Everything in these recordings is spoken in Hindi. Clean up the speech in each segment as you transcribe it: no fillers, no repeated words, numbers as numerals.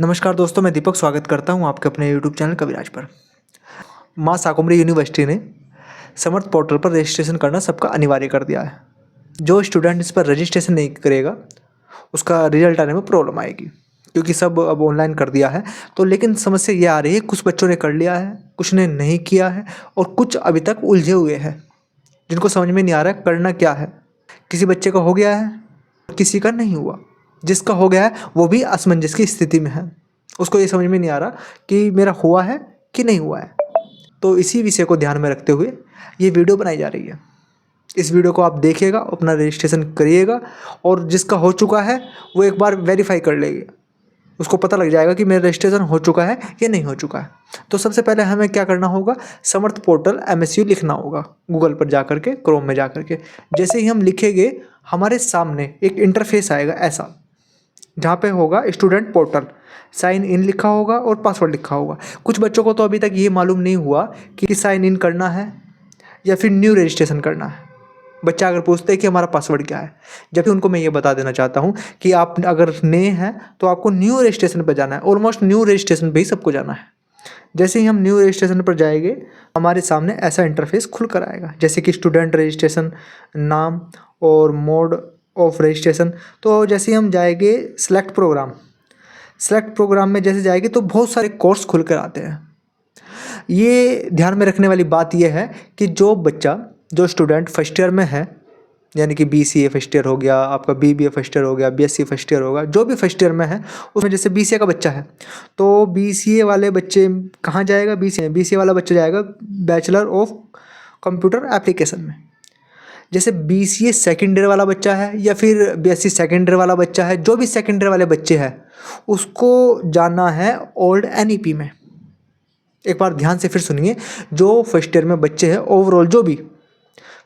नमस्कार दोस्तों, मैं दीपक स्वागत करता हूं आपके अपने यूट्यूब चैनल कविराज पर। मां शाकंभरी यूनिवर्सिटी ने समर्थ पोर्टल पर रजिस्ट्रेशन करना सबका अनिवार्य कर दिया है। जो स्टूडेंट इस पर रजिस्ट्रेशन नहीं करेगा उसका रिजल्ट आने में प्रॉब्लम आएगी, क्योंकि सब अब ऑनलाइन कर दिया है। तो लेकिन समस्या ये आ रही है, कुछ बच्चों ने कर लिया है, कुछ ने नहीं किया है और कुछ अभी तक उलझे हुए हैं, जिनको समझ में नहीं आ रहा है करना क्या है। किसी बच्चे का हो गया है, किसी का नहीं हुआ। जिसका हो गया है वो भी असमंजस की स्थिति में है, उसको ये समझ में नहीं आ रहा कि मेरा हुआ है कि नहीं हुआ है। तो इसी विषय को ध्यान में रखते हुए ये वीडियो बनाई जा रही है। इस वीडियो को आप देखिएगा, अपना रजिस्ट्रेशन करिएगा और जिसका हो चुका है वो एक बार वेरीफाई कर लेगी, उसको पता लग जाएगा कि मेरा रजिस्ट्रेशन हो चुका है या नहीं हो चुका है। तो सबसे पहले हमें क्या करना होगा, समर्थ पोर्टल MSU लिखना होगा गूगल पर जा कर के, क्रोम में जा कर के। जैसे ही हम लिखेंगे हमारे सामने एक इंटरफेस आएगा ऐसा, जहाँ पे होगा स्टूडेंट पोर्टल, साइन इन लिखा होगा और पासवर्ड लिखा होगा। कुछ बच्चों को तो अभी तक ये मालूम नहीं हुआ कि साइन इन करना है या फिर न्यू रजिस्ट्रेशन करना है। बच्चा अगर पूछते हैं कि हमारा पासवर्ड क्या है, जबकि उनको मैं ये बता देना चाहता हूँ कि आप अगर नए हैं तो आपको न्यू रजिस्ट्रेशन पर जाना है। ऑलमोस्ट न्यू रजिस्ट्रेशन पर ही सबको जाना है। जैसे ही हम न्यू रजिस्ट्रेशन पर जाएंगे हमारे सामने ऐसा इंटरफेस खुल कर आएगा, जैसे कि स्टूडेंट रजिस्ट्रेशन, नाम और मोड ऑफ रजिस्ट्रेशन। तो जैसे ही हम जाएंगे सेलेक्ट प्रोग्राम में जैसे जाएंगे तो बहुत सारे कोर्स खुल कर आते हैं। ये ध्यान में रखने वाली बात यह है कि जो स्टूडेंट फर्स्ट ईयर में है, यानी कि BCA फर्स्ट ईयर हो गया, आपका BBA फर्स्ट ईयर हो गया, BSc फर्स्ट ईयर होगा, जो भी फर्स्ट ईयर में है उसमें जैसे BCA का बच्चा है तो BCA वाले बच्चे कहाँ जाएगा, BCA वाला बच्चा जाएगा बैचलर ऑफ कंप्यूटर एप्लीकेशन में। जैसे BCA सेकेंड ईयर वाला बच्चा है या फिर BSc सेकेंड ईयर वाला बच्चा है, जो भी सेकेंड ईयर वाले बच्चे हैं उसको जाना है ओल्ड NEP में। एक बार ध्यान से फिर सुनिए, जो फर्स्ट ईयर में बच्चे हैं, ओवरऑल जो भी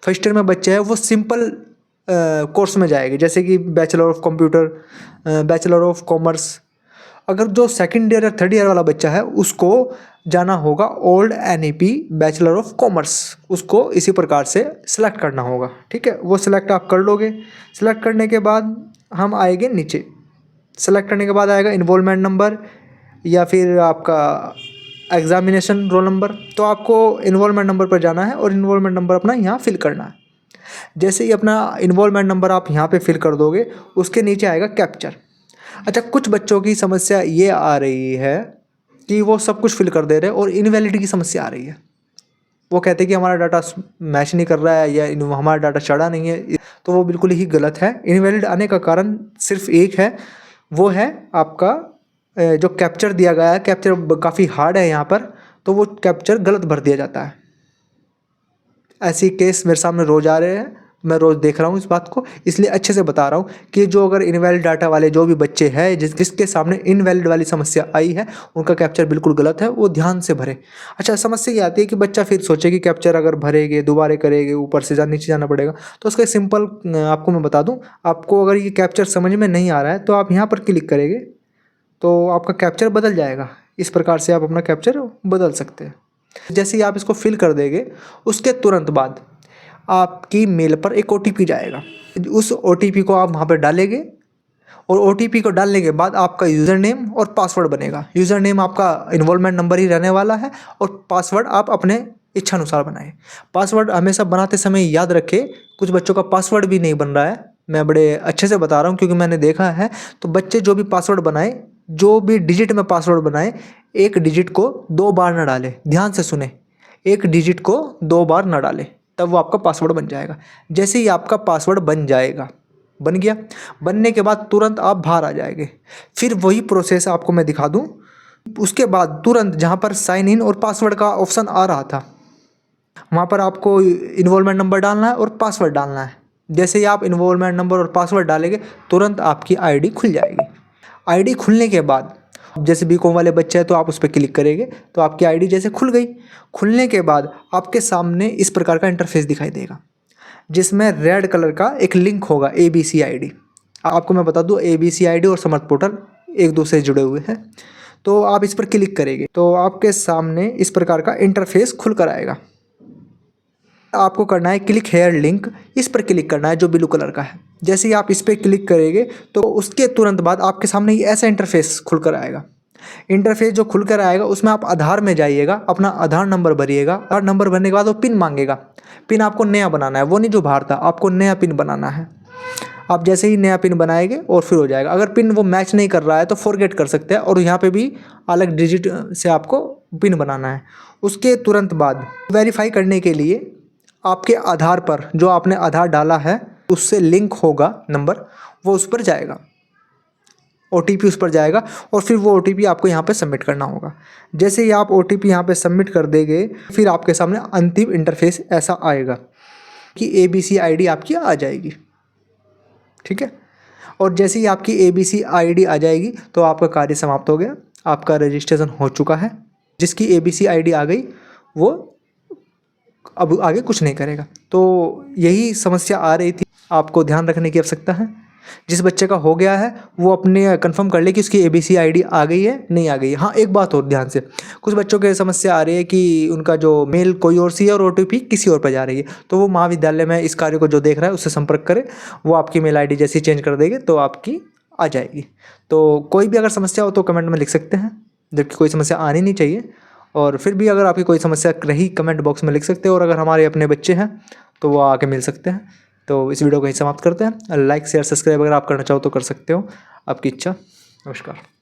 फर्स्ट ईयर में बच्चे हैं वो सिंपल कोर्स में जाएंगे, जैसे कि bachelor of computer, bachelor of commerce. अगर जो सेकेंड ईयर या थर्ड ईयर वाला बच्चा है उसको जाना होगा old NEP bachelor of commerce, उसको इसी प्रकार से सिलेक्ट करना होगा। ठीक है, वो सिलेक्ट आप कर लोगे। सिलेक्ट करने के बाद हम आएंगे नीचे। सेलेक्ट करने के बाद आएगा इन्वॉल्वमेंट नंबर या फिर आपका एग्जामिनेशन रोल नंबर। तो आपको इन्वॉल्वमेंट नंबर पर जाना है और इन्वॉल्वमेंट नंबर अपना यहाँ फिल करना है। जैसे ही अपना इन्वॉल्वमेंट नंबर आप यहाँ पे फिल कर दोगे उसके नीचे आएगा कैप्चर। अच्छा, कुछ बच्चों की समस्या ये आ रही है कि वो सब कुछ फिल कर दे रहे हैं और इनवैलिड की समस्या आ रही है। वो कहते हैं कि हमारा डाटा मैच नहीं कर रहा है या हमारा डाटा चढ़ा नहीं है, तो वो बिल्कुल ही गलत है। इनवैलिड आने का कारण सिर्फ एक है, वो है आपका जो कैप्चर दिया गया है। कैप्चर काफ़ी हार्ड है यहाँ पर, तो वो कैप्चर गलत भर दिया जाता है। ऐसी केस मेरे सामने रोज़ आ रहे हैं, मैं रोज़ देख रहा हूँ इस बात को, इसलिए अच्छे से बता रहा हूँ कि जो अगर इनवैलिड डाटा वाले जो भी बच्चे हैं जिसके सामने इनवैलिड वाली समस्या आई है उनका कैप्चर बिल्कुल गलत है, वो ध्यान से भरे। अच्छा, समस्या ये आती है कि बच्चा फिर सोचे कि कैप्चर अगर भरेंगे दोबारा करेंगे ऊपर से नीचे जाना पड़ेगा। तो उसका सिंपल आपको मैं बता दूँ, आपको अगर ये कैप्चर समझ में नहीं आ रहा है तो आप यहाँ पर क्लिक करेंगे तो आपका कैप्चर बदल जाएगा। इस प्रकार से आप अपना कैप्चर बदल सकते हैं। जैसे ही आप इसको फिल कर देंगे उसके तुरंत बाद आपकी मेल पर एक OTP जाएगा। उस OTP को आप वहाँ पर डालेंगे और OTP को डालने के बाद आपका यूज़र नेम और पासवर्ड बनेगा। यूज़र नेम आपका इन्वॉल्वमेंट नंबर ही रहने वाला है और पासवर्ड आप अपने इच्छानुसार बनाएं। पासवर्ड हमेशा बनाते समय याद रखें, कुछ बच्चों का पासवर्ड भी नहीं बन रहा है। मैं बड़े अच्छे से बता रहा हूँ क्योंकि मैंने देखा है। तो बच्चे जो भी पासवर्ड बनाए, जो भी डिजिट में पासवर्ड बनाए, एक डिजिट को 2 बार न डालें। ध्यान से सुने, एक डिजिट को 2 बार न डालें, तब वो आपका पासवर्ड बन जाएगा। जैसे ही आपका पासवर्ड बन गया, बनने के बाद तुरंत आप बाहर आ जाएंगे। फिर वही प्रोसेस आपको मैं दिखा दूँ। उसके बाद तुरंत जहाँ पर साइन इन और पासवर्ड का ऑप्शन आ रहा था वहाँ पर आपको इन्वॉल्वमेंट नंबर डालना है और पासवर्ड डालना है। जैसे ही आप इन्वॉल्वमेंट नंबर और पासवर्ड डालेंगे तुरंत आपकी ID खुल जाएगी। ID खुलने के बाद जैसे BCom वाले बच्चे हैं तो आप उस पर क्लिक करेंगे तो आपकी ID जैसे खुल गई। खुलने के बाद आपके सामने इस प्रकार का इंटरफेस दिखाई देगा, जिसमें रेड कलर का एक लिंक होगा ABC ID। आपको मैं बता दूँ, ABC ID और समर्थ पोर्टल एक दूसरे से जुड़े हुए हैं। तो आप इस पर क्लिक करेंगे तो आपके सामने इस प्रकार का इंटरफेस खुल कर आएगा। आपको करना है क्लिक हेयर लिंक, इस पर क्लिक करना है जो ब्लू कलर का है। जैसे ही आप इस पर क्लिक करेंगे तो उसके तुरंत बाद आपके सामने ऐसा इंटरफेस खुलकर आएगा। इंटरफेस जो खुल कर आएगा उसमें आप आधार में जाइएगा, अपना आधार नंबर भरिएगा। आधार नंबर भरने के बाद वो पिन मांगेगा। पिन आपको नया बनाना है, वो नहीं जो बाहर था, आपको नया पिन बनाना है। आप जैसे ही नया पिन बनाएंगे और फिर हो जाएगा। अगर पिन वो मैच नहीं कर रहा है तो फॉरगेट कर सकते हैं, और यहाँ पे भी अलग डिजिट से आपको पिन बनाना है। उसके तुरंत बाद वेरीफाई करने के लिए आपके आधार पर जो आपने आधार डाला है उससे लिंक होगा नंबर, वो उस पर जाएगा, OTP उस पर जाएगा, और फिर वो OTP आपको यहाँ पे सबमिट करना होगा। जैसे ही आप OTP यहाँ पे सबमिट कर देंगे, फिर आपके सामने अंतिम इंटरफेस ऐसा आएगा कि ABC ID आपकी आ जाएगी। ठीक है, और जैसे ही आपकी ABC ID आ जाएगी तो आपका कार्य समाप्त हो गया, आपका रजिस्ट्रेशन हो चुका है। जिसकी ABC ID आ गई वो अब आगे कुछ नहीं करेगा। तो यही समस्या आ रही थी, आपको ध्यान रखने की आवश्यकता है। जिस बच्चे का हो गया है वो अपने कंफर्म कर ले कि उसकी ABC ID आ गई है नहीं आ गई है। हाँ, एक बात और ध्यान से, कुछ बच्चों के समस्या आ रही है कि उनका जो मेल कोई और सी है और OTP किसी और पर जा रही है, तो वो महाविद्यालय में इस कार्य को जो देख रहा है उससे संपर्क करे, वो आपकी मेल ID जैसी चेंज कर देंगे तो आपकी आ जाएगी। तो कोई भी अगर समस्या हो तो कमेंट में लिख सकते हैं, जबकि कोई समस्या आनी नहीं चाहिए। और फिर भी अगर आपकी कोई समस्या रही कमेंट बॉक्स में लिख सकते हो, और अगर हमारे अपने बच्चे हैं तो वो आके मिल सकते हैं। तो इस वीडियो को यहीं समाप्त करते हैं। लाइक शेयर सब्सक्राइब अगर आप करना चाहो तो कर सकते हो, आपकी इच्छा। नमस्कार।